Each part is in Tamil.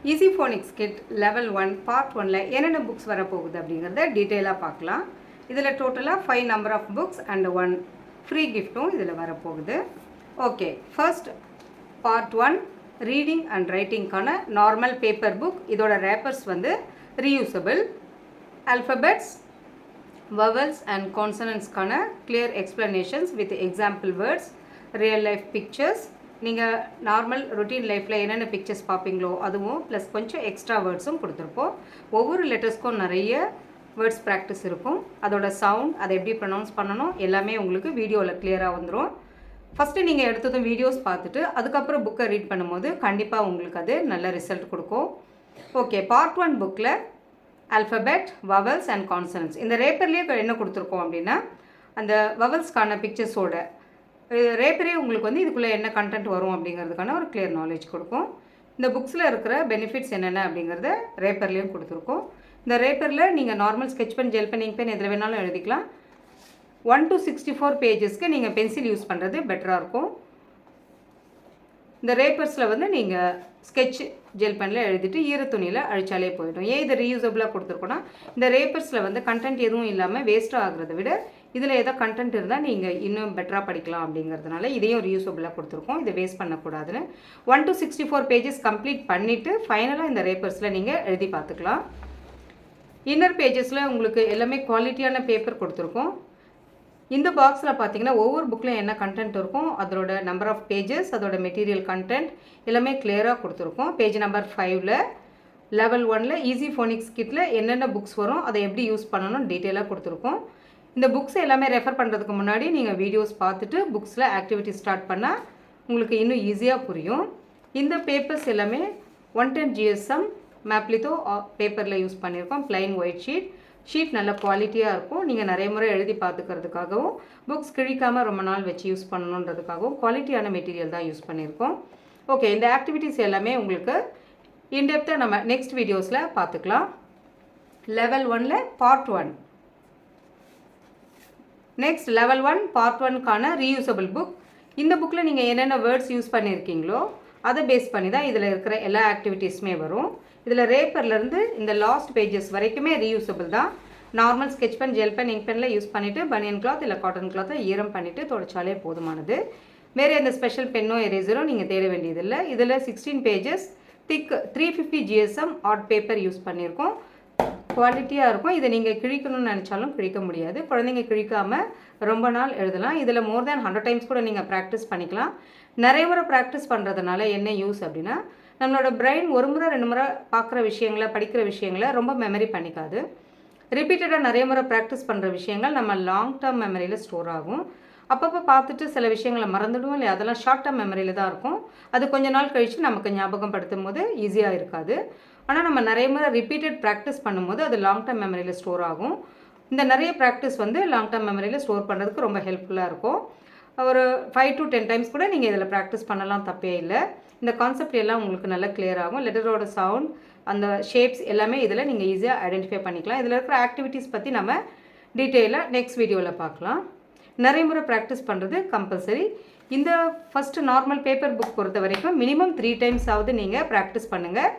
Easy phonics kit level 1 part 1ல என்னென்ன புக்ஸ் வரப்போகுது அப்படிங்கிறத டீட்டெயிலாக பார்க்கலாம். இதில் டோட்டலாக 5 number of books and 1 free கிஃப்ட்டும் இதில் வரப்போகுது. Okay, first part 1 reading and ரைட்டிங்கான நார்மல் பேப்பர் புக். இதோட ரேப்பர்ஸ் வந்து ரீயூசபிள். ஆல்ஃபபெட்ஸ், வவல்ஸ் அண்ட் கான்சனன்ட்ஸ்க்கான clear explanations with example words, real life pictures. நீங்கள் நார்மல் ரொட்டீன் லைஃப்பில் என்னென்ன பிக்சர்ஸ் பார்ப்பீங்களோ அதுவும் ப்ளஸ் கொஞ்சம் எக்ஸ்ட்ரா வேர்ட்ஸும் கொடுத்துருப்போம். ஒவ்வொரு லெட்டர்ஸ்க்கும் நிறைய வேர்ட்ஸ் ப்ராக்டிஸ் இருக்கும். அதோட சவுண்ட், அதை எப்படி ப்ரொனவுன்ஸ் பண்ணணும் எல்லாமே உங்களுக்கு வீடியோவில் கிளியராக வந்துடும். ஃபஸ்ட்டு நீங்கள் எடுத்ததும் வீடியோஸ் பார்த்துட்டு அதுக்கப்புறம் புக்கை ரீட் பண்ணும்போது கண்டிப்பாக உங்களுக்கு அது நல்ல ரிசல்ட் கொடுக்கும். ஓகே, பார்ட் 1 புக்கில் ஆல்ஃபபெட், வவல்ஸ் அண்ட் கான்சனன்ட்ஸ். இந்த ரேப்பர்லேயே என்ன கொடுத்துருக்கோம் அப்படின்னா அந்த வவல்ஸ்க்கான பிக்சர்ஸோட ரேப்பரே உங்களுக்கு வந்து இதுக்குள்ளே என்ன கண்டென்ட் வரும் அப்படிங்கிறதுக்கான ஒரு கிளியர் நாலேஜ் கொடுக்கும். இந்த புக்ஸில் இருக்கிற பெனிஃபிட்ஸ் என்னென்ன அப்படிங்கிறத ரேப்பர்லேயும் கொடுத்துருக்கோம். இந்த ரேப்பரில் நீங்கள் normal sketch pen, gel pen, ink pen எதில் வேணாலும் எழுதிக்கலாம். 1 to 64 பேஜஸ்க்கு நீங்கள் பென்சில் யூஸ் பண்ணுறது பெட்டராக இருக்கும். இந்த ரேப்பர்ஸில் வந்து நீங்கள் ஸ்கெட்ச் ஜெல் பெனில் எழுதிட்டு ஈரத்துணியில் அழிச்சாலே போயிடும். ஏன் இதை ரீயூசபிளாக கொடுத்துருக்கோன்னா இந்த ரேப்பர்ஸில் வந்து கண்டென்ட் எதுவும் இல்லாமல் வேஸ்ட்டாக ஆகிறத விட இதில் ஏதோ கண்டென்ட் இருந்தால் நீங்கள் இன்னும் பெட்டராக படிக்கலாம் அப்படிங்கிறதுனால இதையும் ரீயூசபிளாக கொடுத்துருக்கோம். இதை வேஸ்ட் பண்ணக்கூடாதுன்னு 1 to 64 பேஜஸ் கம்ப்ளீட் பண்ணிவிட்டு ஃபைனலாக இந்த ரேப்பர்ஸில் நீங்கள் எழுதி பார்த்துக்கலாம். இன்னர் பேஜஸில் உங்களுக்கு எல்லாமே குவாலிட்டியான பேப்பர் கொடுத்துருக்கோம். இந்த பாக்ஸில் பார்த்தீங்கன்னா ஒவ்வொரு புக்லையும் என்ன கண்டென்ட் இருக்கும், அதோட நம்பர் ஆஃப் பேஜஸ், அதோட மெட்டீரியல் கண்டென்ட் எல்லாமே கிளியராக கொடுத்துருக்கோம். பேஜ் நம்பர் 5ல் லெவல் 1ல் ஈஸி ஃபோனிக்ஸ் கிட்டில் என்னென்ன புக்ஸ் வரும், அதை எப்படி யூஸ் பண்ணணும் டீட்டெயிலாக கொடுத்துருக்கோம். இந்த புக்ஸ் எல்லாமே ரெஃபர் பண்ணுறதுக்கு முன்னாடி நீங்கள் வீடியோஸ் பார்த்துட்டு புக்ஸில் ஆக்டிவிட்டி ஸ்டார்ட் பண்ணால் உங்களுக்கு இன்னும் ஈஸியாக புரியும். இந்த பேப்பர்ஸ் எல்லாமே 110 GSM மேப்லித்தோ பேப்பரில் யூஸ் பண்ணியிருக்கோம். ப்ளைன் ஒயிட் ஷீட் நல்ல குவாலிட்டியாக இருக்கும். நீங்கள் நிறைய முறை எழுதி பார்த்துக்கிறதுக்காகவும் புக்ஸ் கிழிக்காமல் ரொம்ப நாள் வச்சு யூஸ் பண்ணணுன்றதுக்காகவும் குவாலிட்டியான மெட்டீரியல் தான் யூஸ் பண்ணியிருக்கோம். ஓகே, இந்த ஆக்டிவிட்டீஸ் எல்லாமே உங்களுக்கு இன்டெப்த்தாக நம்ம நெக்ஸ்ட் வீடியோஸில் பார்த்துக்கலாம். லெவல் 1ல் பார்ட் 1. நெக்ஸ்ட் லெவல் 1 பார்ட் 1க்கான ரீயூசபிள் புக். இந்த புக்கில் நீங்கள் என்னென்ன வேர்ட்ஸ் யூஸ் பண்ணியிருக்கீங்களோ அதை பேஸ் பண்ணி தான் இதில் இருக்கிற எல்லா ஆக்டிவிட்டீஸுமே வரும். இதில் ரேப்பர்லேருந்து இந்த லாஸ்ட் பேஜஸ் வரைக்குமே ரீயூசபிள் தான். Normal sketch pen, gel pen, ink பெனில் யூஸ் பண்ணிவிட்டு பனியன் கிளாத் இல்லை காட்டன் கிளாத்தை ஈரம் பண்ணிவிட்டு துடைச்சாலே போதுமானது. வேறு எந்த ஸ்பெஷல் பென்னோ எரேசரோ நீங்கள் தேட வேண்டியதில்லை. இதில் 16 பேஜஸ் திக் 350 GSM ஆர்ட் பேப்பர் யூஸ் பண்ணியிருக்கோம். குவாலிட்டியாக இருக்கும். இதை நீங்கள் கிழிக்கணும்னு நினச்சாலும் கிழிக்க முடியாது. குழந்தைங்க கிழிக்காமல் ரொம்ப நாள் எழுதலாம். இதில் மோர் தேன் 100 டைம்ஸ் கூட நீங்கள் ப்ராக்டிஸ் பண்ணிக்கலாம். நிறைய முறை ப்ராக்டிஸ் பண்ணுறதுனால என்ன யூஸ் அப்படின்னா நம்மளோட பிரெயின் ஒரு முறை 2 முறை பார்க்குற விஷயங்களை, படிக்கிற விஷயங்களை ரொம்ப மெமரி பண்ணிக்காது. ரிப்பீட்டடாக நிறைய முறை ப்ராக்டிஸ் பண்ணுற விஷயங்கள் நம்ம லாங் டேர்ம் மெமரியில் ஸ்டோர் ஆகும். அப்பப்போ பார்த்துட்டு சில விஷயங்களை மறந்துடுவோம் இல்லையா, அதெல்லாம் ஷார்ட் டேர்ம் மெமரியில் தான் இருக்கும். அது கொஞ்ச நாள் கழித்து நமக்கு ஞாபகம் படுத்தும் போது ஈஸியாக இருக்காது. ஆனால் நம்ம நிறைய முறை ரிப்பீட்டட் ப்ராக்டிஸ் பண்ணும்போது அது லாங் டேர்ம் மெமரியில் ஸ்டோர் ஆகும். இந்த நிறைய ப்ராக்டிஸ் வந்து லாங் டேர்ம் மெமரியில் ஸ்டோர் பண்ணுறதுக்கு ரொம்ப ஹெல்ப்ஃபுல்லாக இருக்கும். ஒரு 5 to 10 டைம்ஸ் கூட நீங்கள் இதில் ப்ராக்டிஸ் பண்ணலாம், தப்பே இல்லை. இந்த கான்செப்ட் எல்லாம் உங்களுக்கு நல்லா கிளியர் ஆகும். லெட்டரோட சவுண்ட், அந்த ஷேப்ஸ் எல்லாமே இதில் நீங்கள் ஈஸியாக ஐடென்டிஃபை பண்ணிக்கலாம். இதில் இருக்கிற ஆக்டிவிட்டீஸ் பற்றி நம்ம டீட்டெயிலாக நெக்ஸ்ட் வீடியோவில் பார்க்கலாம். நிறைய முறை ப்ராக்டிஸ் பண்ணுறது கம்பல்சரி. இந்த ஃபஸ்ட்டு நார்மல் பேப்பர் புக் பொறுத்த வரைக்கும் மினிமம் 3 டைம்ஸ் ஆகுது நீங்கள் ப்ராக்டிஸ் பண்ணுங்கள்.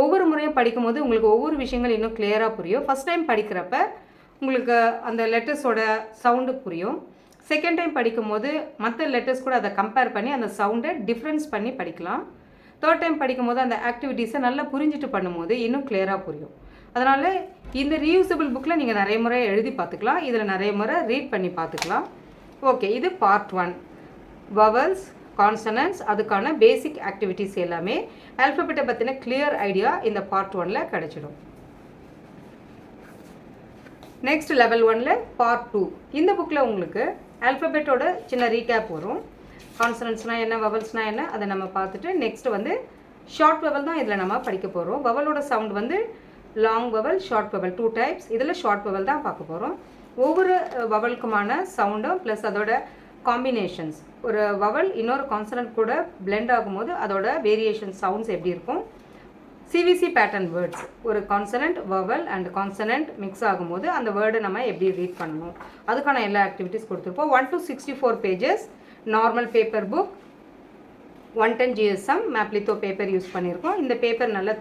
ஒவ்வொரு முறையும் படிக்கும்போது உங்களுக்கு ஒவ்வொரு விஷயங்கள் இன்னும் கிளியராக புரியும். ஃபஸ்ட் டைம் படிக்கிறப்ப உங்களுக்கு அந்த லெட்டர்ஸோட சவுண்டு புரியும். செகண்ட் டைம் படிக்கும்போது மற்ற லெட்டர்ஸ் கூட அதை கம்பேர் பண்ணி அந்த சவுண்டை டிஃப்ரென்ஸ் பண்ணி படிக்கலாம். தேர்ட் டைம் படிக்கும்போது அந்த ஆக்டிவிட்டீஸை நல்லா புரிஞ்சுட்டு பண்ணும்போது இன்னும் கிளியராக புரியும். அதனால் இந்த ரீயூசபிள் புக்கில் நீங்கள் நிறைய முறை எழுதி பார்த்துக்கலாம். இதில் நிறைய முறை ரீட் பண்ணி பார்த்துக்கலாம். ஓகே, இது பார்ட் 1. வவல்ஸ், கான்சனன்ட்ஸ், அதுக்கான பேசிக் ஆக்டிவிட்டீஸ் எல்லாமே ஆல்ஃபபெட்டை பற்றின கிளியர் ஐடியா இந்த பார்ட் 1ல் கிடச்சிடும். நெக்ஸ்ட் லெவல் 1ல் பார்ட் 2. இந்த புக்கில் உங்களுக்கு ஆல்ஃபபெட்டோட சின்ன ரீகேப் வரும். கான்சனன்ட்ஸ்னால் என்ன, வவல்ஸ்னால் என்ன, அதை நம்ம பார்த்துட்டு நெக்ஸ்ட் வந்து ஷார்ட் வவல் தான் இதில் நம்ம படிக்க போகிறோம். வவலோட சவுண்ட் வந்து long vowel, short vowel 2 types. இதில் ஷார்ட் வவல் தான் பார்க்க போகிறோம். ஒவ்வொரு வவலுக்குமான சவுண்டும் ப்ளஸ் அதோட காம்பினேஷன்ஸ், ஒரு வவல் இன்னொரு கான்சனன்ட் கூட பிளெண்ட் ஆகும்போது அதோட வேரியேஷன் சவுண்ட்ஸ் எப்படி இருக்கும். சிவிசி பேட்டர்ன் வேர்ட்ஸ், ஒரு consonant, vowel and consonant mix ஆகும்போது அந்த வேர்டை நம்ம எப்படி ரீட் பண்ணணும், அதுக்கான எல்லா ஆக்டிவிட்டீஸ் கொடுத்துருப்போம். 1 to 64 pages normal paper book. 110 GSM maplitho paper use பண்ணியிருக்கோம். இந்த பேப்பர் நல்லா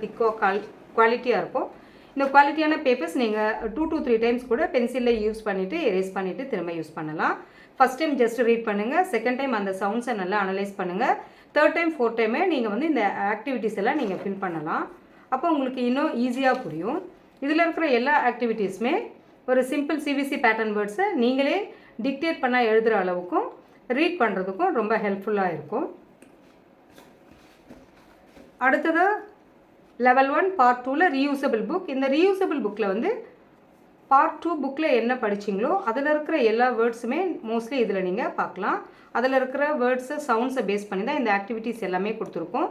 குவாலிட்டியாக இருக்கும். இந்த குவாலிட்டியான பேப்பர்ஸ் நீங்கள் 2 to 3 டைம்ஸ் கூட பென்சிலில் யூஸ் பண்ணிவிட்டு எரேஸ் பண்ணிவிட்டு திரும்ப யூஸ் பண்ணலாம். ஃபஸ்ட் டைம் ஜஸ்ட் ரீட் பண்ணுங்கள், செகண்ட் டைம் அந்த சவுண்ட்ஸை நல்லா அனலைஸ் பண்ணுங்கள், தேர்ட் டைம் ஃபோர்த் டைமே நீங்கள் வந்து இந்த ஆக்டிவிட்டீஸ் எல்லாம் நீங்கள் ஃபில் பண்ணலாம். அப்போ உங்களுக்கு இன்னும் ஈஸியாக புரியும். இதில் இருக்கிற எல்லா ஆக்டிவிட்டீஸுமே ஒரு சிம்பிள் சிவிசி பேட்டர்ன் வேர்ட்ஸை நீங்களே டிக்டேட் பண்ணால் எழுதுகிற அளவுக்கும் ரீட் பண்ணுறதுக்கும் ரொம்ப ஹெல்ப்ஃபுல்லாக இருக்கும். அடுத்தது லெவல் 1 பார்ட் 2ல் ரீயூசபிள் புக். இந்த ரீயூசபிள் புக்கில் வந்து பார்ட் 2 புக்கில் என்ன படிச்சிங்களோ அதில் இருக்கிற எல்லா வேர்ட்ஸுமே மோஸ்ட்லி இதில் நீங்கள் பார்க்கலாம். அதில் இருக்கிற வேர்ட்ஸை சவுண்ட்ஸை பேஸ் பண்ணி தான் இந்த ஆக்டிவிட்டீஸ் எல்லாமே கொடுத்துருக்கோம்.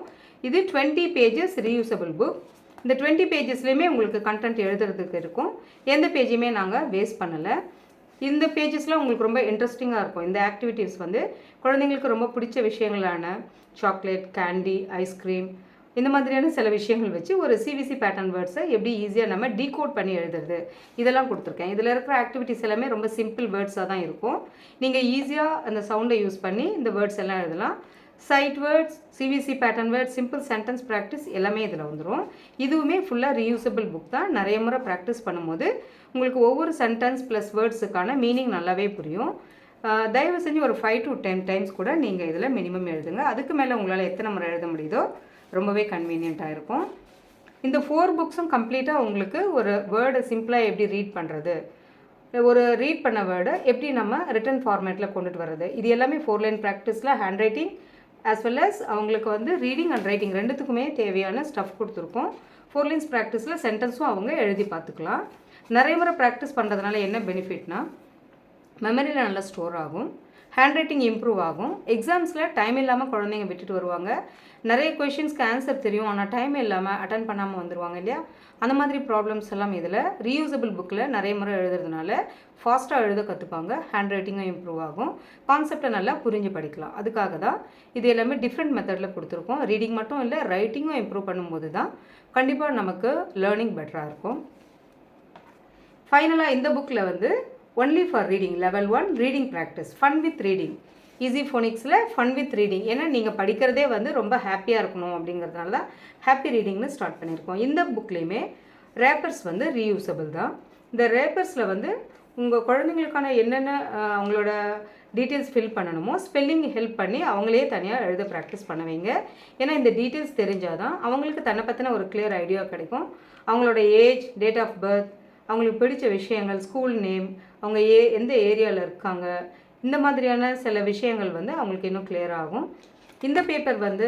இது 20 பேஜஸ் ரீயூசபிள் புக். இந்த 20 பேஜஸ்லேயுமே உங்களுக்கு கண்டென்ட் எழுதுறதுக்கு இருக்கும். எந்த பேஜையுமே நாங்கள் வேஸ்ட் பண்ணலை. இந்த பேஜஸ்லாம் உங்களுக்கு ரொம்ப இன்ட்ரெஸ்டிங்காக இருக்கும். இந்த ஆக்டிவிட்டீஸ் வந்து குழந்தைங்களுக்கு ரொம்ப பிடிச்ச விஷயங்களான சாக்லேட், கேண்டி, ஐஸ்கிரீம், இந்த மாதிரியான சில விஷயங்கள் வச்சு ஒரு சிவிசி பேட்டர்ன் வேர்ட்ஸை எப்படி ஈஸியாக நம்ம டீகோட் பண்ணி எழுதுறது இதெல்லாம் கொடுத்துருக்கேன். இதில் இருக்கிற ஆக்டிவிட்டீஸ் எல்லாமே ரொம்ப சிம்பிள் வேர்ட்ஸாக தான் இருக்கும். நீங்கள் ஈஸியாக அந்த சவுண்டை யூஸ் பண்ணி இந்த வேர்ட்ஸ் எல்லாம் எழுதலாம். Sight words, CVC pattern words, simple sentence practice எல்லாமே இதில் வந்துடும். இதுவுமே ஃபுல்லாக ரீயூசபிள் புக் தான். நிறைய முறை ப்ராக்டிஸ் பண்ணும்போது உங்களுக்கு ஒவ்வொரு சென்டென்ஸ் ப்ளஸ் வேர்ட்ஸுக்கான மீனிங் நல்லாவே புரியும். தயவு செஞ்சு ஒரு 5 to 10 டைம்ஸ் கூட நீங்கள் இதில் மினிமம் எழுதுங்க. அதுக்கு மேலே உங்களால் எத்தனை முறை எழுத முடியுதோ ரொம்பவே கன்வீனியண்ட்டாக இருக்கும். இந்த 4 புக்ஸும் கம்ப்ளீட்டாக உங்களுக்கு ஒரு வேர்டை சிம்பிளாக எப்படி ரீட் பண்ணுறது, ஒரு ரீட் பண்ண வேர்டை எப்படி நம்ம ரிட்டன் ஃபார்மேட்டில் கொண்டுட்டு வர்றது, இது எல்லாமே 4 லைன் ப்ராக்டிஸில் handwriting as well as அவங்களுக்கு வந்து ரீடிங் அண்ட் ரைட்டிங் ரெண்டுத்துக்குமே தேவையான ஸ்டஃப் கொடுத்துருக்கோம். 4 லைன்ஸ் ப்ராக்டிஸில் சென்டென்ஸும் அவங்க எழுதி பார்த்துக்கலாம். நிறைய முறை ப்ராக்டிஸ் பண்ணுறதுனால என்ன பெனிஃபிட்னா மெமரியில் நல்லா ஸ்டோர் ஆகும், ஹேண்ட் ரைட்டிங் இம்ப்ரூவ் ஆகும். எக்ஸாம்ஸில் டைம் இல்லாமல் குழந்தைங்க விட்டுட்டு வருவாங்க. நிறைய கொஷின்ஸ்க்கு ஆன்சர் தெரியும், ஆனால் டைம் இல்லாமல் அட்டன் பண்ணாமல் வந்துடுவாங்க இல்லையா? அந்த மாதிரி ப்ராப்ளம்ஸ் எல்லாம் இதில் ரீயூசபிள் புக்கில் நிறைய முறை எழுதுறதுனால ஃபாஸ்ட்டாக எழுத கற்றுப்பாங்க, ஹேண்ட் ரைட்டிங்கும் இம்ப்ரூவ் ஆகும், கான்செப்டை நல்லா புரிஞ்சு படிக்கலாம். அதுக்காக தான் இது எல்லாமே டிஃப்ரெண்ட் மெத்தடில் கொடுத்துருக்கோம். ரீடிங் மட்டும் இல்லை, ரைட்டிங்கும் இம்ப்ரூவ் பண்ணும்போது தான் கண்டிப்பாக நமக்கு லேர்னிங் பெட்டராக இருக்கும். ஃபைனலாக இந்த புக்கில் வந்து only for reading level 1 reading practice, fun with reading, easy ஃபோனிக்ஸில் ஃபன் வித் ரீடிங். ஏன்னா நீங்கள் படிக்கிறதே வந்து ரொம்ப ஹாப்பியாக இருக்கணும் அப்படிங்கிறதுனால தான் ஹாப்பி ரீடிங்னு ஸ்டார்ட் பண்ணியிருக்கோம். இந்த புக்லேயுமே ரேப்பர்ஸ் வந்து ரீயூசபிள் தான். இந்த ரேப்பர்ஸில் வந்து உங்கள் குழந்தைங்களுக்கான என்னென்ன அவங்களோட டீட்டெயில்ஸ் ஃபில் பண்ணணுமோ ஸ்பெல்லிங் ஹெல்ப் பண்ணி அவங்களே தனியாக எழுத ப்ராக்டிஸ் பண்ண வைங்க. ஏன்னா இந்த டீட்டெயில்ஸ் தெரிஞ்சால் தான் அவங்களுக்கு தன்னை பற்றின ஒரு கிளியர் ஐடியா கிடைக்கும். அவங்களோட ஏஜ், டேட் ஆஃப் பர்த், அவங்களுக்கு பிடிச்ச விஷயங்கள், ஸ்கூல் நேம், அவங்க எந்த ஏரியாவில் இருக்காங்க, இந்த மாதிரியான சில விஷயங்கள் வந்து அவங்களுக்கு இன்னும் கிளியர் ஆகும். இந்த பேப்பர் வந்து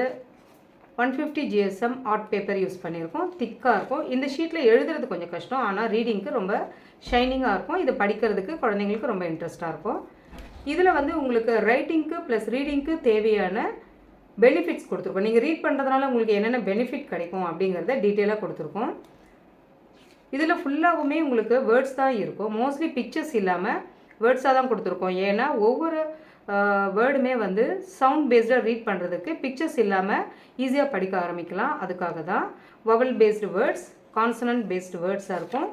150 GSM ஆர்ட் பேப்பர் யூஸ் பண்ணியிருக்கோம். திக்காக இருக்கும். இந்த ஷீட்டில் எழுதுறது கொஞ்சம் கஷ்டம், ஆனால் ரீடிங்க்கு ரொம்ப ஷைனிங்காக இருக்கும். இது படிக்கிறதுக்கு குழந்தைங்களுக்கு ரொம்ப இன்ட்ரெஸ்ட்டாக இருக்கும். இதில் வந்து உங்களுக்கு ரைட்டிங்க்கு ப்ளஸ் ரீடிங்க்கு தேவையான பெனிஃபிட்ஸ் கொடுத்துருக்கோம். நீங்கள் ரீட் பண்ணுறதுனால உங்களுக்கு என்னென்ன பெனிஃபிட் கிடைக்கும் அப்படிங்கிறத டீட்டெயிலாக கொடுத்துருக்கோம். இதில் ஃபுல்லாகவுமே உங்களுக்கு வேர்ட்ஸ் தான் இருக்கும். மோஸ்ட்லி பிக்சர்ஸ் இல்லாமல் வேர்ட்ஸாக தான் கொடுத்துருக்கோம். ஏன்னா ஒவ்வொரு வேர்டுமே வந்து சவுண்ட் பேஸ்டாக ரீட் பண்ணுறதுக்கு பிக்சர்ஸ் இல்லாமல் ஈஸியாக படிக்க ஆரம்பிக்கலாம். அதுக்காக தான் vowel based words, consonant based வேர்ட்ஸாக இருக்கும்.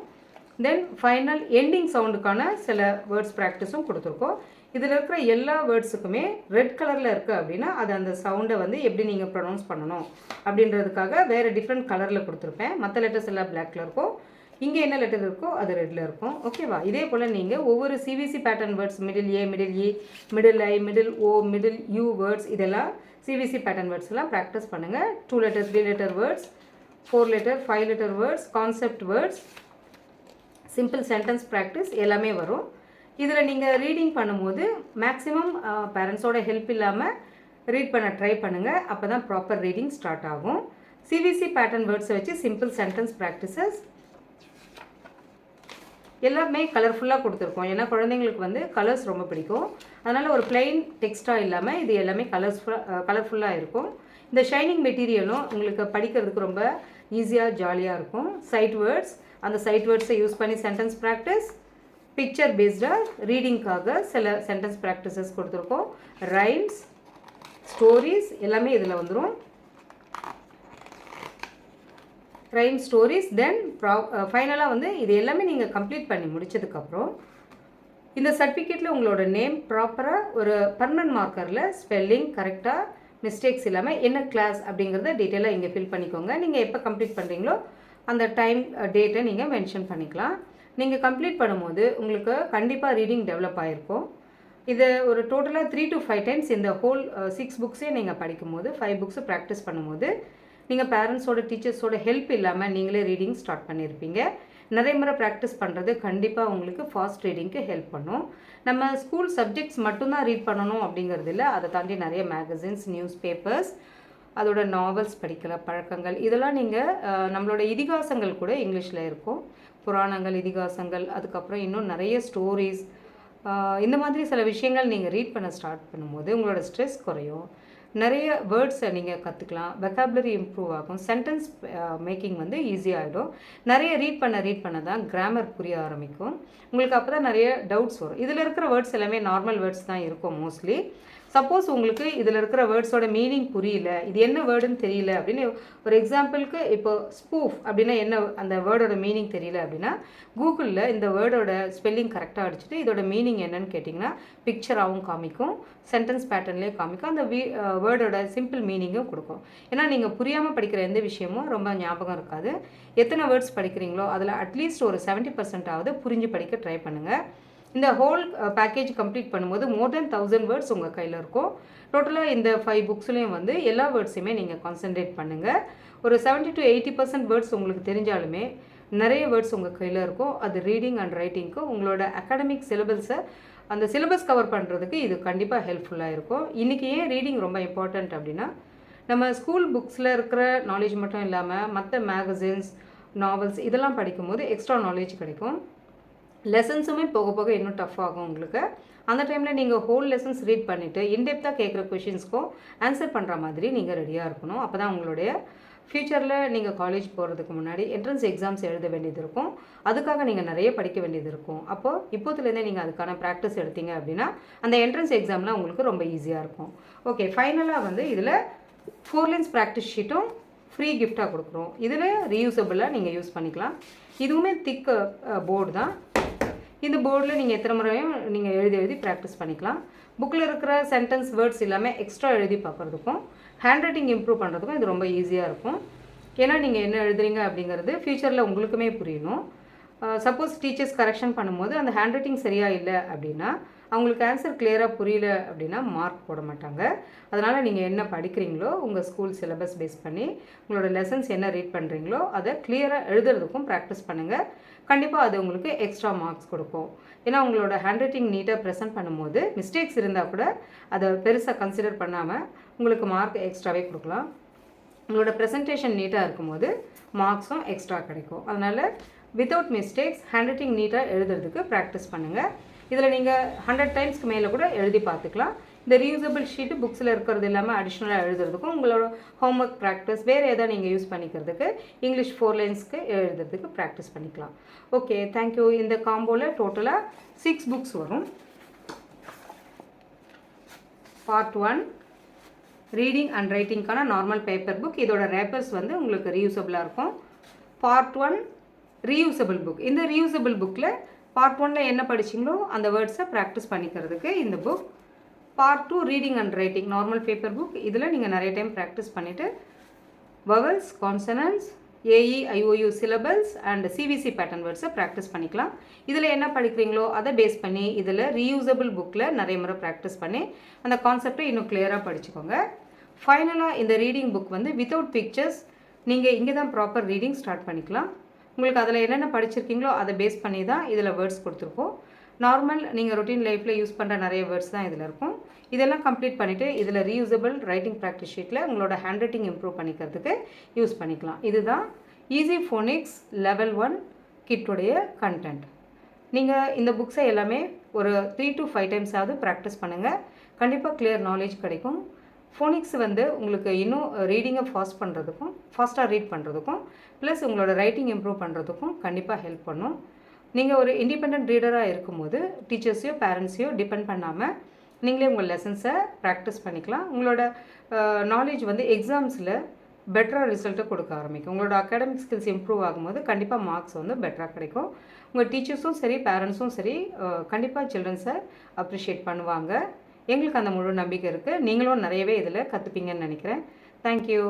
தென் ஃபைனல் எண்டிங் சவுண்டுக்கான சில வேர்ட்ஸ் ப்ராக்டிஸும் கொடுத்துருக்கோம். இதில் இருக்கிற எல்லா வேர்ட்ஸுக்குமே ரெட் கலரில் இருக்குது அப்படின்னா அது அந்த சவுண்டை வந்து எப்படி நீங்கள் ப்ரொனவுன்ஸ் பண்ணணும் அப்படின்றதுக்காக வேறு டிஃப்ரெண்ட் கலரில் கொடுத்துருப்பேன். மற்ற லெட்டர்ஸ் எல்லாம் பிளாக்ல இருக்கும். இங்கே என்ன லெட்டர் இருக்கோ அது ரெட்டில் இருக்கும். ஓகேவா? இதே போல் நீங்கள் ஒவ்வொரு CVC pattern words, middle A, middle E, middle I, middle O, middle U words, இதெல்லாம் சிவிசி பேட்டர்ன் வேர்ட்ஸ் எல்லாம் ப்ராக்டிஸ் பண்ணுங்கள். 2 letter 3 letter words, 4 letter 5 letter words, concept words, simple sentence practice எல்லாமே வரும். இதில் நீங்கள் ரீடிங் பண்ணும்போது மேக்ஸிமம் பேரண்ட்ஸோட ஹெல்ப் இல்லாமல் ரீட் பண்ண ட்ரை பண்ணுங்கள். அப்போ தான் ப்ராப்பர் ரீடிங் ஸ்டார்ட் ஆகும். சிவிசி பேட்டர்ன் வேர்ட்ஸை வச்சு சிம்பிள் சென்டென்ஸ் ப்ராக்டிசஸ் எல்லாமே கலர்ஃபுல்லாக கொடுத்துருக்கோம். ஏன்னா குழந்தைங்களுக்கு வந்து கலர்ஸ் ரொம்ப பிடிக்கும். அதனால் ஒரு பிளெயின் டெக்ஸ்டாக இல்லாமல் இது எல்லாமே கலர்ஃபுல்லாக இருக்கும். இந்த ஷைனிங் மெட்டீரியலும் உங்களுக்கு படிக்கிறதுக்கு ரொம்ப ஈஸியாக ஜாலியாக இருக்கும். சைட் வேர்ட்ஸ், அந்த சைட் வேர்ட்ஸை யூஸ் பண்ணி சென்டென்ஸ் ப்ராக்டிஸ், பிக்சர் பேஸ்டாக ரீடிங்காக சில சென்டென்ஸ் ப்ராக்டிசஸ் கொடுத்துருக்கோம். ரைம்ஸ், ஸ்டோரிஸ் எல்லாமே இதில் வந்துடும். ரைம், ஸ்டோரிஸ், தென் ஃபைனலாக வந்து இது எல்லாமே நீங்கள் கம்ப்ளீட் பண்ணி முடித்ததுக்கப்புறம் இந்த சர்டிஃபிகேட்டில் உங்களோட நேம் ப்ராப்பராக ஒரு பர்மனன்ட் மார்க்கரில் ஸ்பெல்லிங் கரெக்டாக மிஸ்டேக்ஸ் இல்லாமல் என்ன கிளாஸ் அப்படிங்கிறத டீட்டெயிலாக இங்கே ஃபில் பண்ணிக்கோங்க. நீங்கள் எப்போ கம்ப்ளீட் பண்ணுறீங்களோ அந்த டைம் டேட்டை நீங்கள் மென்ஷன் பண்ணிக்கலாம். நீங்கள் கம்ப்ளீட் பண்ணும்போது உங்களுக்கு கண்டிப்பாக ரீடிங் டெவலப் ஆகிருக்கும். இதை ஒரு டோட்டலாக 3 to 5 டைம்ஸ் இந்த ஹோல் 6 புக்ஸே நீங்கள் படிக்கும்போது 5 புக்ஸு ப்ராக்டிஸ் பண்ணும்போது நீங்கள் பேரண்ட்ஸோட டீச்சர்ஸோட ஹெல்ப் இல்லாமல் நீங்களே ரீடிங் ஸ்டார்ட் பண்ணியிருப்பீங்க. நிறைய முறை ப்ராக்டிஸ் பண்ணுறது கண்டிப்பாக உங்களுக்கு ஃபாஸ்ட் ரீடிங்க்கு ஹெல்ப் பண்ணும். நம்ம ஸ்கூல் சப்ஜெக்ட்ஸ் மட்டும்தான் ரீட் பண்ணணும் அப்படிங்கிறது இல்லை. அதை தாண்டி நிறைய மேகசின்ஸ், நியூஸ் பேப்பர்ஸ், அதோட நாவல்ஸ் படிக்கிற பழக்கங்கள், இதெல்லாம் நீங்கள் நம்மளோட இதிகாசங்கள் கூட இங்கிலீஷில் இருக்கும். புராணங்கள், இதிகாசங்கள், அதுக்கப்புறம் இன்னும் நிறைய ஸ்டோரிஸ், இந்த மாதிரி சில விஷயங்கள் நீங்கள் ரீட் பண்ண ஸ்டார்ட் பண்ணும்போது உங்களோட ஸ்ட்ரெஸ் குறையும். நிறைய வேர்ட்ஸை நீங்கள் கற்றுக்கலாம். வெக்காபுலரி இம்ப்ரூவ் ஆகும். சென்டென்ஸ் மேக்கிங் வந்து ஈஸியாகிடும். நிறைய ரீட் பண்ண தான் கிராமர் புரிய ஆரம்பிக்கும். உங்களுக்கு அப்போ தான் நிறைய டவுட்ஸ் வரும். இதில் இருக்கிற வேர்ட்ஸ் எல்லாமே நார்மல் வேர்ட்ஸ் தான் இருக்கும் மோஸ்ட்லி. சப்போஸ் உங்களுக்கு இதில் இருக்கிற வேர்ட்ஸோட மீனிங் புரியல, இது என்ன வேர்டுன்னு தெரியல அப்படின்னு, ஒரு எக்ஸாம்பிளுக்கு இப்போ ஸ்பூஃப் அப்படின்னா என்ன, அந்த வேர்டோட மீனிங் தெரியல அப்படின்னா கூகுளில் இந்த வேர்டோட ஸ்பெல்லிங் கரெக்டாக அடிச்சுட்டு இதோட மீனிங் என்னன்னு கேட்டிங்கன்னா பிக்சராகவும் காமிக்கும், சென்டென்ஸ் பேட்டர்ன்லேயே காமிக்கும், அந்த வேர்டோட சிம்பிள் மீனிங்கும் கொடுக்கும். ஏன்னா நீங்கள் புரியாமல் படிக்கிற எந்த விஷயமும் ரொம்ப ஞாபகம் இருக்காது. எத்தனை வேர்ட்ஸ் படிக்கிறீங்களோ அதில் அட்லீஸ்ட் ஒரு 70% புரிஞ்சு படிக்க ட்ரை பண்ணுங்கள். இந்த ஹோல் பேக்கேஜ் கம்ப்ளீட் பண்ணும்போது மோர் தென் 1000 வேர்ட்ஸ் உங்கள் கையில் இருக்கும். டோட்டலாக இந்த 5 புக்ஸ்லேயும் வந்து எல்லா வேர்ட்ஸையுமே நீங்கள் கான்சென்ட்ரேட் பண்ணுங்கள். ஒரு 70 to 80% வேர்ட்ஸ் உங்களுக்கு தெரிஞ்சாலுமே நிறைய வேர்ட்ஸ் உங்கள் கையில் இருக்கும். அது ரீடிங் அண்ட் ரைட்டிங்க்கு உங்களோட அகாடமிக் சிலபஸை, அந்த சிலபஸ் கவர் பண்ணுறதுக்கு இது கண்டிப்பாக ஹெல்ப்ஃபுல்லாக இருக்கும். இன்றைக்கி ஏன் ரீடிங் ரொம்ப இம்பார்ட்டண்ட் அப்படின்னா, நம்ம ஸ்கூல் புக்ஸில் இருக்கிற நாலேஜ் மட்டும் இல்லாமல் மற்ற மேகசின்ஸ், நாவல்ஸ் இதெல்லாம் படிக்கும்போது எக்ஸ்ட்ரா நாலேஜ் கிடைக்கும். லெசன்ஸுமே போக போக இன்னும் டஃப் ஆகும் உங்களுக்கு. அந்த டைமில் நீங்கள் ஹோல் லெசன்ஸ் ரீட் பண்ணிவிட்டு இன்டெப்த்தாக கேட்குற கொஷின்ஸ்க்கும் ஆன்சர் பண்ணுற மாதிரி நீங்கள் ரெடியாக இருக்கணும். அப்போ தான் உங்களுடைய ஃப்யூச்சரில் நீங்கள் காலேஜ் போகிறதுக்கு முன்னாடி என்ட்ரன்ஸ் எக்ஸாம்ஸ் எழுத வேண்டியது இருக்கும். அதுக்காக நீங்கள் நிறைய படிக்க வேண்டியது இருக்கும். அப்போது இப்போதுலேருந்தே நீங்கள் அதுக்கான ப்ராக்டிஸ் எடுத்தீங்க அப்படின்னா அந்த என்ட்ரன்ஸ் எக்ஸாம்லாம் உங்களுக்கு ரொம்ப ஈஸியாக இருக்கும். ஓகே, ஃபைனலாக வந்து இதில் 4 lines ப்ராக்டிஸ் ஷீட்டும் ஃப்ரீ கிஃப்டாக கொடுக்குறோம். இதில் ரீயூசபிளாக நீங்கள் யூஸ் பண்ணிக்கலாம். இதுவுமே திக் போர்டு தான். இந்த போர்டில் நீங்கள் எத்தனை முறையும் நீங்கள் எழுதி ப்ராக்டிஸ் பண்ணிக்கலாம். புக்கில் இருக்கிற சென்டென்ஸ், வேர்ட்ஸ் எல்லாமே எக்ஸ்ட்ரா எழுதி பார்க்குறதுக்கும் ஹேண்ட் ரைட்டிங் இம்ப்ரூவ் பண்ணுறதுக்கும் இது ரொம்ப ஈஸியாக இருக்கும். ஏன்னா நீங்கள் என்ன எழுதுறீங்க அப்படிங்கிறது ஃப்யூச்சரில் உங்களுக்குமே புரியணும். சப்போஸ் டீச்சர்ஸ் கரெக்ஷன் பண்ணும்போது அந்த ஹேண்ட் ரைட்டிங் சரியாக இல்லை அப்படின்னா, அவங்களுக்கு ஆன்சர் கிளியராக புரியல அப்படின்னா மார்க் போட மாட்டாங்க. அதனால் நீங்கள் என்ன படிக்கிறீங்களோ உங்கள் ஸ்கூல் சிலபஸ் பேஸ் பண்ணி உங்களோட லெசன்ஸ் என்ன ரீட் பண்ணுறீங்களோ அதை கிளியராக எழுதுறதுக்கும் ப்ராக்டிஸ் பண்ணுங்கள். கண்டிப்பாக அது உங்களுக்கு எக்ஸ்ட்ரா மார்க்ஸ் கொடுக்கும். ஏன்னா உங்களோட ஹேண்ட் ரைட்டிங் நீட்டாக ப்ரெசென்ட் பண்ணும்போது மிஸ்டேக்ஸ் இருந்தால் கூட அதை பெருசாக கன்சிடர் பண்ணாமல் உங்களுக்கு மார்க் எக்ஸ்ட்ராவே கொடுக்கலாம். உங்களோட ப்ரெசன்டேஷன் நீட்டாக இருக்கும்போது மார்க்ஸும் எக்ஸ்ட்ரா கிடைக்கும். அதனால் வித்தவுட் மிஸ்டேக்ஸ் ஹேண்ட் ரைட்டிங் நீட்டாக எழுதுறதுக்கு ப்ராக்டிஸ் பண்ணுங்கள். இதில் நீங்கள் 100 டைம்ஸ்க்கு மேலே கூட எழுதி பார்த்துக்கலாம். இந்த ரீயூசபிள் ஷீட்டு புக்ஸில் இருக்கிறது இல்லாமல் அடிஷ்னலாக எழுதுறதுக்கும் உங்களோட ஹோம்ஒர்க் ப்ராக்டிஸ் வேறு எதாவது நீங்கள் யூஸ் பண்ணிக்கிறதுக்கு இங்கிலீஷ் 4 linesக்கு எழுதுறதுக்கு ப்ராக்டிஸ் பண்ணிக்கலாம். Okay, thank you. இந்த காம்போவில் டோட்டலாக 6 புக்ஸ் வரும். பார்ட் 1 ரீடிங் அண்ட் ரைட்டிங்கான நார்மல் பேப்பர் புக். இதோட ரேப்பர்ஸ் வந்து உங்களுக்கு ரீயூசபிளாக இருக்கும். Part 1 reusable book. இந்த ரீயூசபிள் புக்கில் பார்ட் 1ல் என்ன படிச்சிங்களோ அந்த வேர்ட்ஸை ப்ராக்டிஸ் பண்ணிக்கிறதுக்கு இந்த book. Part 2 reading and writing normal paper book. இதில் நீங்கள் நிறைய டைம் ப்ராக்டிஸ் பண்ணிவிட்டு vowels, consonants, A E, I O U syllables and CVC pattern வேர்ட்ஸை ப்ராக்டிஸ் பண்ணிக்கலாம். இதில் என்ன படிக்கிறீங்களோ அதை பேஸ் பண்ணி இதில் ரீயூசபிள் புக்கில் நிறைய முறை ப்ராக்டிஸ் பண்ணி அந்த கான்செப்டை இன்னும் கிளியராக படிச்சுக்கோங்க. ஃபைனலாக இந்த ரீடிங் புக் வந்து வித்தவுட் பிக்சர்ஸ் நீங்கள் இங்கே தான் ப்ராப்பர் ரீடிங் ஸ்டார்ட் பண்ணிக்கலாம். உங்களுக்கு அதில் என்னென்ன படிச்சிருக்கீங்களோ அதை பேஸ் பண்ணி தான் இதில் வேர்ட்ஸ் கொடுத்துருக்கோம். நார்மல் நீங்கள் ரொட்டீன் லைஃப்பில் யூஸ் பண்ணுற நிறைய வேர்ட்ஸ் தான் இதில் இருக்கும். இதெல்லாம் கம்ப்ளீட் பண்ணிவிட்டு இதில் ரீயூசபிள் ரைட்டிங் ப்ராக்டிஸ் ஷீட்டில் உங்களோட ஹேண்ட் ரைட்டிங் இம்ப்ரூவ் பண்ணிக்கிறதுக்கு யூஸ் பண்ணிக்கலாம். இதுதான் ஈஸி ஃபோனிக்ஸ் லெவல் 1 கிட்டுடைய கண்டென்ட். நீங்கள் இந்த புக்ஸை எல்லாமே ஒரு 3 to 5 டைம்ஸாவது ப்ராக்டிஸ் பண்ணுங்கள். கண்டிப்பாக கிளியர் நாலேஜ் கிடைக்கும். ஃபோனிக்ஸ் வந்து உங்களுக்கு இன்னும் ரீடிங்கை ஃபாஸ்ட்டாக ரீட் பண்ணுறதுக்கும் ப்ளஸ் உங்களோட ரைட்டிங் இம்ப்ரூவ் பண்ணுறதுக்கும் கண்டிப்பாக ஹெல்ப் பண்ணும். நீங்கள் ஒரு இண்டிபெண்ட் ரீடராக இருக்கும்போது டீச்சர்ஸையோ பேரண்ட்ஸையோ டிபெண்ட் பண்ணாமல் நீங்களே உங்கள் லெசன்ஸை ப்ராக்டிஸ் பண்ணிக்கலாம். உங்களோட நாலேஜ் வந்து எக்ஸாம்ஸில் பெட்டராக ரிசல்ட்டை கொடுக்க ஆரம்பிக்கும். உங்களோட அகாடமிக் ஸ்கில்ஸ் இம்ப்ரூவ் ஆகும்போது கண்டிப்பாக மார்க்ஸ் வந்து பெட்டராக கிடைக்கும். உங்கள் டீச்சர்ஸும் சரி பேரண்ட்ஸும் சரி கண்டிப்பாக சில்ட்ரன்ஸை அப்ரிஷியேட் பண்ணுவாங்க. எங்களுக்கு அந்த முழு நம்பிக்கை இருக்குது. நீங்களும் நிறையவே இதில் கற்றுப்பீங்கன்னு நினைக்கிறேன். தேங்க்யூ.